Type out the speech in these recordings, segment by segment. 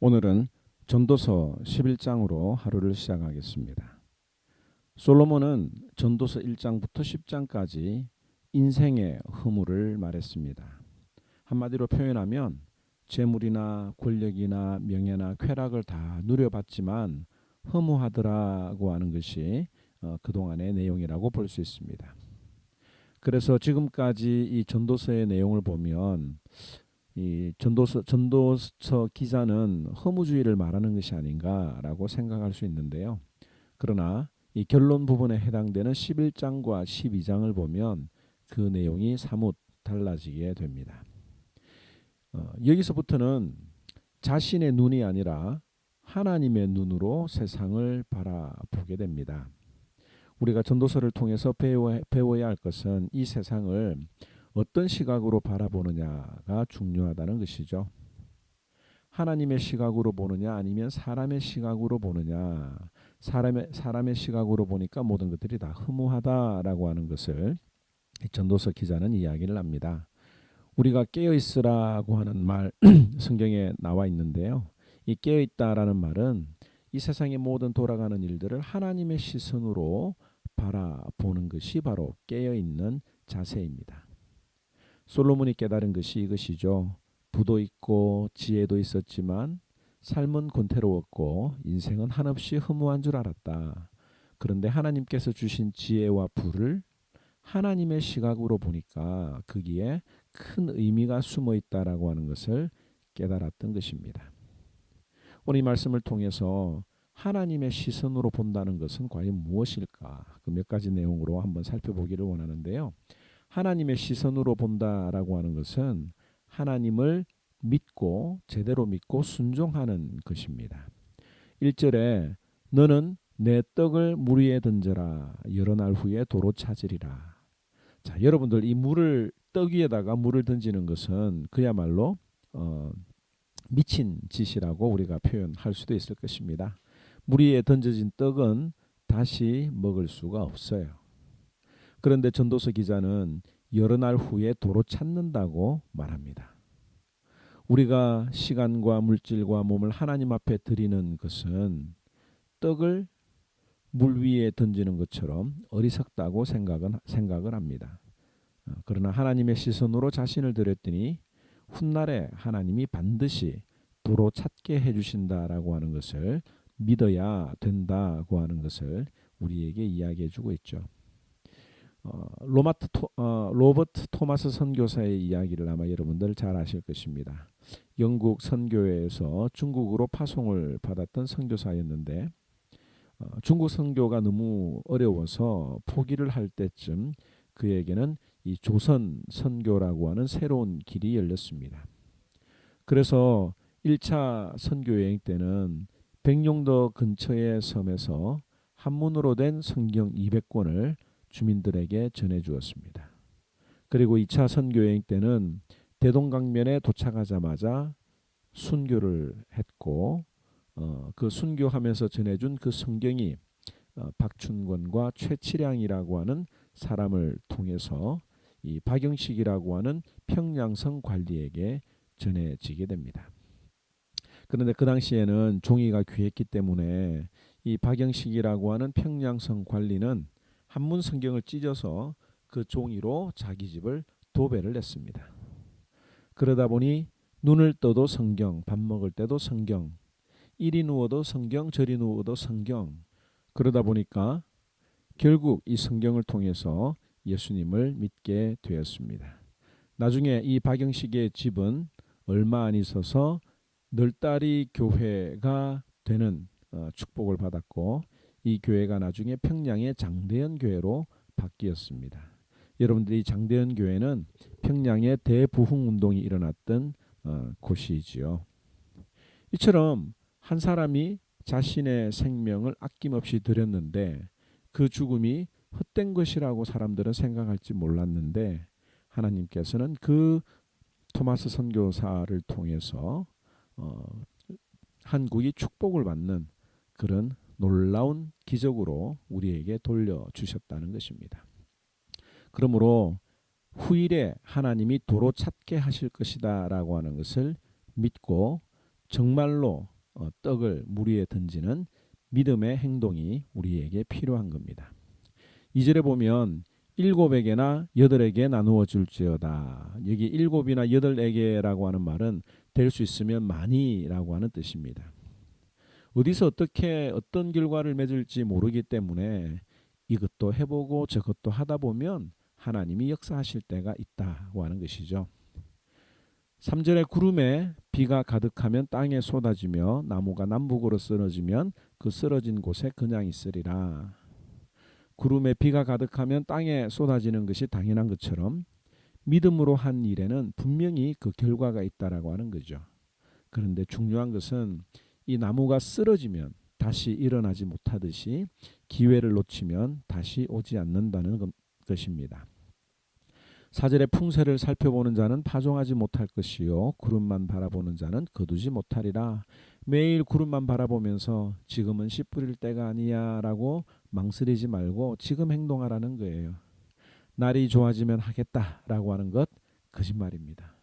오늘은 전도서 11장으로 하루를 시작하겠습니다. 솔로몬은 전도서 1장부터 10장까지 인생의 허물을 말했습니다. 한마디로 표현하면 재물이나 권력이나 명예나 쾌락을 다 누려봤지만 허무하더라고 하는 것이 그동안의 내용이라고 볼 수 있습니다. 그래서 지금까지 이 전도서의 내용을 보면 이 전도서 기자는 허무주의를 말하는 것이 아닌가라고 생각할 수 있는데요. 그러나 이 결론 부분에 해당되는 11장과 12장을 보면 그 내용이 사뭇 달라지게 됩니다. 여기서부터는 자신의 눈이 아니라 하나님의 눈으로 세상을 바라보게 됩니다. 우리가 전도서를 통해서 배워야 할 것은 이 세상을 어떤 시각으로 바라보느냐가 중요하다는 것이죠. 하나님의 시각으로 보느냐 아니면 사람의 시각으로 보느냐. 사람의 시각으로 보니까 모든 것들이 다 허무하다라고 하는 것을 전도서 기자는 이야기를 합니다. 우리가 깨어 있으라고 하는 말 성경에 나와 있는데요. 이 깨어 있다라는 말은 이 세상의 모든 돌아가는 일들을 하나님의 시선으로 바라보는 것이 바로 깨어 있는 자세입니다. 솔로몬이 깨달은 것이 이것이죠. 부도 있고 지혜도 있었지만 삶은 곤태로웠고 인생은 한없이 허무한 줄 알았다. 그런데 하나님께서 주신 지혜와 부를 하나님의 시각으로 보니까 거기에 큰 의미가 숨어 있다라고 하는 것을 깨달았던 것입니다. 오늘 이 말씀을 통해서 하나님의 시선으로 본다는 것은 과연 무엇일까? 그 몇 가지 내용으로 한번 살펴보기를 원하는데요. 하나님의 시선으로 본다라고 하는 것은 하나님을 믿고 제대로 믿고 순종하는 것입니다. 1절에 너는 내 떡을 물 위에 던져라 여러 날 후에 도로 찾으리라. 자, 여러분들 이 떡 위에다가 물을 던지는 것은 그야말로 미친 짓이라고 우리가 표현할 수도 있을 것입니다. 물 위에 던져진 떡은 다시 먹을 수가 없어요. 그런데 전도서 기자는 여러 날 후에 도로 찾는다고 말합니다. 우리가 시간과 물질과 몸을 하나님 앞에 드리는 것은 떡을 물 위에 던지는 것처럼 어리석다고 생각을 합니다. 그러나 하나님의 시선으로 자신을 드렸더니 훗날에 하나님이 반드시 도로 찾게 해주신다라고 하는 것을 믿어야 된다고 하는 것을 우리에게 이야기해 주고 있죠. 로버트 토마스 선교사의 이야기를 아마 여러분들 잘 아실 것입니다. 영국 선교회에서 중국으로 파송을 받았던 선교사였는데 중국 선교가 너무 어려워서 포기를 할 때쯤 그에게는 이 조선 선교라고 하는 새로운 길이 열렸습니다. 그래서 1차 선교 여행 때는 백령도 근처의 섬에서 한문으로 된 성경 200권을 주민들에게 전해 주었습니다. 그리고 2차 선교 여행 때는 대동강변에 도착하자마자 순교를 했고 그 순교하면서 전해준 그 성경이 박춘권과 최치량이라고 하는 사람을 통해서 이 박영식이라고 하는 평양성 관리에게 전해지게 됩니다. 그런데 그 당시에는 종이가 귀했기 때문에 이 박영식이라고 하는 평양성 관리는 한문 성경을 찢어서 그 종이로 자기 집을 도배를 했습니다. 그러다 보니 눈을 떠도 성경, 밥 먹을 때도 성경, 이리 누워도 성경, 저리 누워도 성경. 그러다 보니까 결국 이 성경을 통해서 예수님을 믿게 되었습니다. 나중에 이 박영식의 집은 얼마 안 있어서 널다리 교회가 되는 축복을 받았고 이 교회가 나중에 평양의 장대현 교회로 바뀌었습니다. 여러분들이 장대현 교회는 평양의 대부흥 운동이 일어났던 곳이지요. 이처럼 한 사람이 자신의 생명을 아낌없이 드렸는데 그 죽음이 헛된 것이라고 사람들은 생각할지 몰랐는데 하나님께서는 그 토마스 선교사를 통해서 한국이 축복을 받는 그런 놀라운 기적으로 우리에게 돌려주셨다는 것입니다. 그러므로 후일에 하나님이 도로 찾게 하실 것이다 라고 하는 것을 믿고 정말로 떡을 물 위에 던지는 믿음의 행동이 우리에게 필요한 겁니다. 2절에 보면 일곱에게나 여덟에게 나누어 줄지어다. 여기 일곱이나 여덟에게라고 하는 말은 될 수 있으면 많이라고 하는 뜻입니다. 어디서 어떻게 어떤 결과를 맺을지 모르기 때문에 이것도 해보고 저것도 하다 보면 하나님이 역사하실 때가 있다고 하는 것이죠. 3절에 구름에 비가 가득하면 땅에 쏟아지며 나무가 남북으로 쓰러지면 그 쓰러진 곳에 그냥 있으리라. 구름에 비가 가득하면 땅에 쏟아지는 것이 당연한 것처럼 믿음으로 한 일에는 분명히 그 결과가 있다라고 하는 거죠. 그런데 중요한 것은 이 나무가 쓰러지면 다시 일어나지 못하듯이 기회를 놓치면 다시 오지 않는다는 것입니다. 4절의 풍세를 살펴보는 자는 파종하지 못할 것이요 구름만 바라보는 자는 거두지 못하리라. 매일 구름만 바라보면서 지금은 씨 뿌릴 때가 아니야 라고 망설이지 말고 지금 행동하라는 거예요. 날이 좋아지면 하겠다라고 하는 것 거짓말입니다.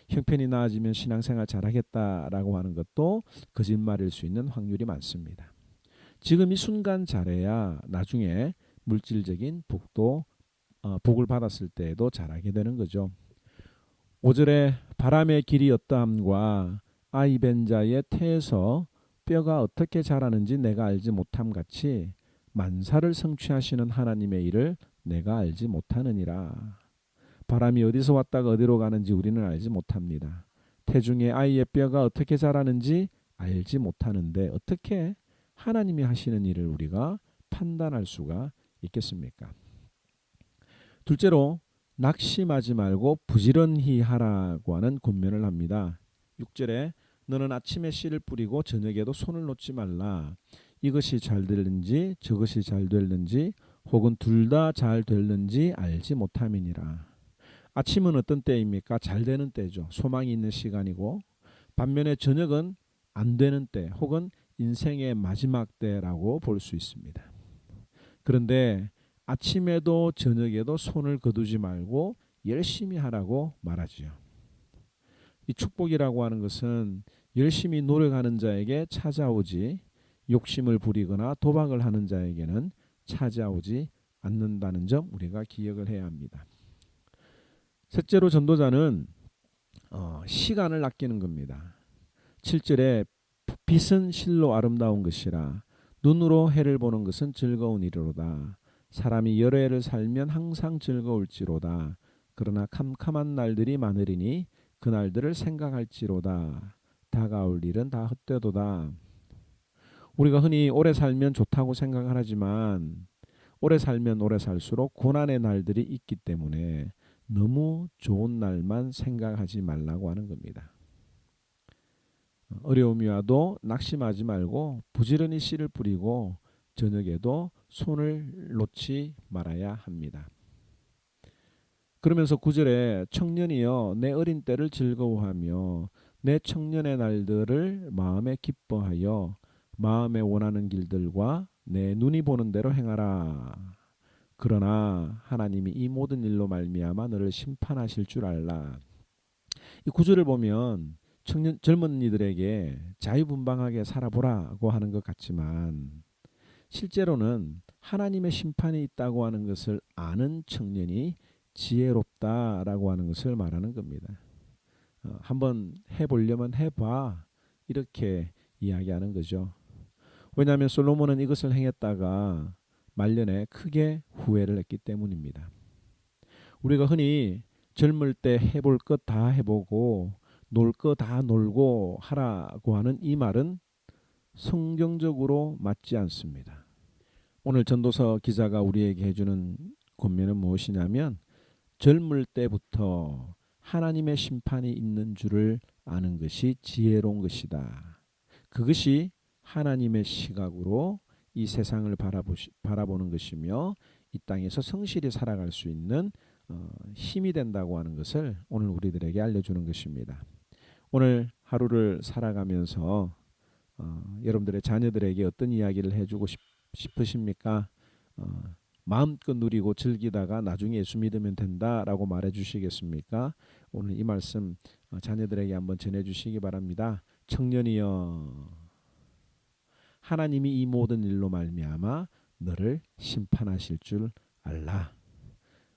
형편이 나아지면 신앙생활 잘하겠다라고 하는 것도 거짓말일 수 있는 확률이 많습니다. 지금 이 순간 잘해야 나중에 물질적인 복을 받았을 때에도 잘하게 되는 거죠. 5절에 바람의 길이 어떠함과 아이 벤 자의 태에서 뼈가 어떻게 자라는지 내가 알지 못함 같이 만사를 성취하시는 하나님의 일을 내가 알지 못하느니라. 바람이 어디서 왔다가 어디로 가는지 우리는 알지 못합니다. 태중에 아이의 뼈가 어떻게 자라는지 알지 못하는데 어떻게 하나님이 하시는 일을 우리가 판단할 수가 있겠습니까? 둘째로 낙심하지 말고 부지런히 하라고 하는 권면을 합니다. 6절에 너는 아침에 씨를 뿌리고 저녁에도 손을 놓지 말라. 이것이 잘 될는지 저것이 잘 될는지 혹은 둘 다 잘 될는지 알지 못함이니라. 아침은 어떤 때입니까? 잘 되는 때죠. 소망이 있는 시간이고 반면에 저녁은 안 되는 때 혹은 인생의 마지막 때라고 볼 수 있습니다. 그런데 아침에도 저녁에도 손을 거두지 말고 열심히 하라고 말하지요. 이 축복이라고 하는 것은 열심히 노력하는 자에게 찾아오지 욕심을 부리거나 도박을 하는 자에게는 찾아오지 않는다는 점 우리가 기억을 해야 합니다. 셋째로 전도자는 시간을 아끼는 겁니다. 7절에 빛은 실로 아름다운 것이라 눈으로 해를 보는 것은 즐거운 일이로다. 사람이 여러 해를 살면 항상 즐거울지로다. 그러나 캄캄한 날들이 많으리니 그 날들을 생각할지로다. 다가올 일은 다 헛되도다. 우리가 흔히 오래 살면 좋다고 생각을 하지만 오래 살면 오래 살수록 고난의 날들이 있기 때문에 너무 좋은 날만 생각하지 말라고 하는 겁니다. 어려움이 와도 낙심하지 말고 부지런히 씨를 뿌리고 저녁에도 손을 놓지 말아야 합니다. 그러면서 9절에 청년이여 내 어린 때를 즐거워하며 내 청년의 날들을 마음에 기뻐하여 마음에 원하는 길들과 내 눈이 보는 대로 행하라. 그러나 하나님이 이 모든 일로 말미암아 너를 심판하실 줄 알라. 이 구절을 보면 젊은이들에게 자유분방하게 살아보라고 하는 것 같지만 실제로는 하나님의 심판이 있다고 하는 것을 아는 청년이 지혜롭다라고 하는 것을 말하는 겁니다. 한번 해보려면 해봐 이렇게 이야기하는 거죠. 왜냐하면 솔로몬은 이것을 행했다가 말년에 크게 후회를 했기 때문입니다. 우리가 흔히 젊을 때 해볼 것 다 해보고 놀 거 다 놀고 하라고 하는 이 말은 성경적으로 맞지 않습니다. 오늘 전도서 기자가 우리에게 해주는 권면은 무엇이냐면 젊을 때부터 하나님의 심판이 있는 줄을 아는 것이 지혜로운 것이다. 그것이 하나님의 시각으로 이 세상을 바라보는 것이며 이 땅에서 성실히 살아갈 수 있는 힘이 된다고 하는 것을 오늘 우리들에게 알려주는 것입니다. 오늘 하루를 살아가면서 여러분들의 자녀들에게 어떤 이야기를 해주고 싶으십니까? 마음껏 누리고 즐기다가 나중에 예수 믿으면 된다라고 말해 주시겠습니까? 오늘 이 말씀 자녀들에게 한번 전해 주시기 바랍니다. 청년이여, 하나님이 이 모든 일로 말미암아 너를 심판하실 줄 알라.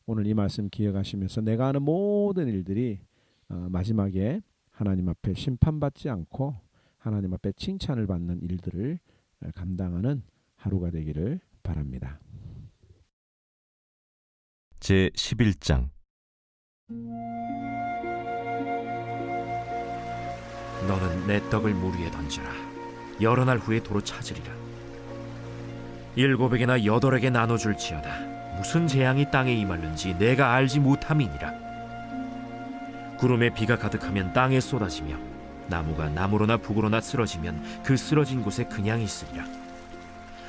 오늘 이 말씀 기억하시면서 내가 하는 모든 일들이 마지막에 하나님 앞에 심판받지 않고 하나님 앞에 칭찬을 받는 일들을 감당하는 하루가 되기를 바랍니다. 제 11장. 너는 내 떡을 물 위에 던져라. 여러 날 후에 도로 찾으리라. 7에게나 8에게 나눠줄지어다. 무슨 재앙이 땅에 임하는지 내가 알지 못함이니라. 구름에 비가 가득하면 땅에 쏟아지며 나무가 나무로나 북으로나 쓰러지면 그 쓰러진 곳에 그냥 있으리라.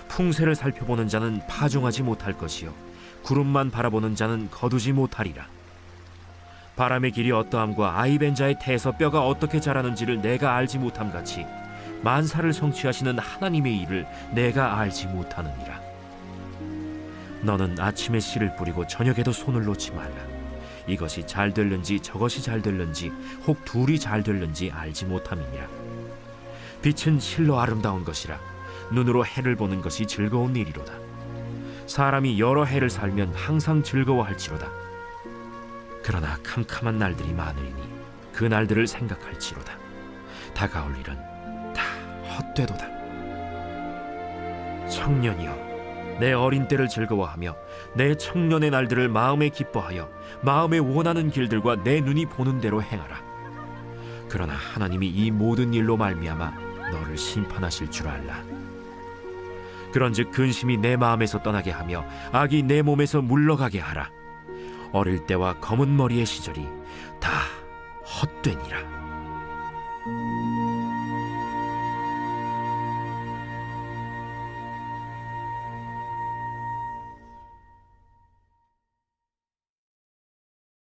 풍세를 살펴보는 자는 파종하지 못할 것이요 구름만 바라보는 자는 거두지 못하리라. 바람의 길이 어떠함과 아이벤 자의 태에서 뼈가 어떻게 자라는지를 내가 알지 못함같이 만사를 성취하시는 하나님의 일을 내가 알지 못하느니라. 너는 아침에 씨를 뿌리고 저녁에도 손을 놓지 말라. 이것이 잘 될는지 저것이 잘 될는지 혹 둘이 잘 될는지 알지 못함이니라. 빛은 실로 아름다운 것이라. 눈으로 해를 보는 것이 즐거운 일이로다. 사람이 여러 해를 살면 항상 즐거워할지로다. 그러나 캄캄한 날들이 많으리니 그 날들을 생각할지로다. 다가올 일은 다 헛되도다. 청년이여, 내 어린 때를 즐거워하며 내 청년의 날들을 마음에 기뻐하여 마음에 원하는 길들과 내 눈이 보는 대로 행하라. 그러나 하나님이 이 모든 일로 말미암아 너를 심판하실 줄 알라. 그런즉 근심이 내 마음에서 떠나게 하며 악이 내 몸에서 물러가게 하라. 어릴 때와 검은 머리의 시절이 다 헛되니라.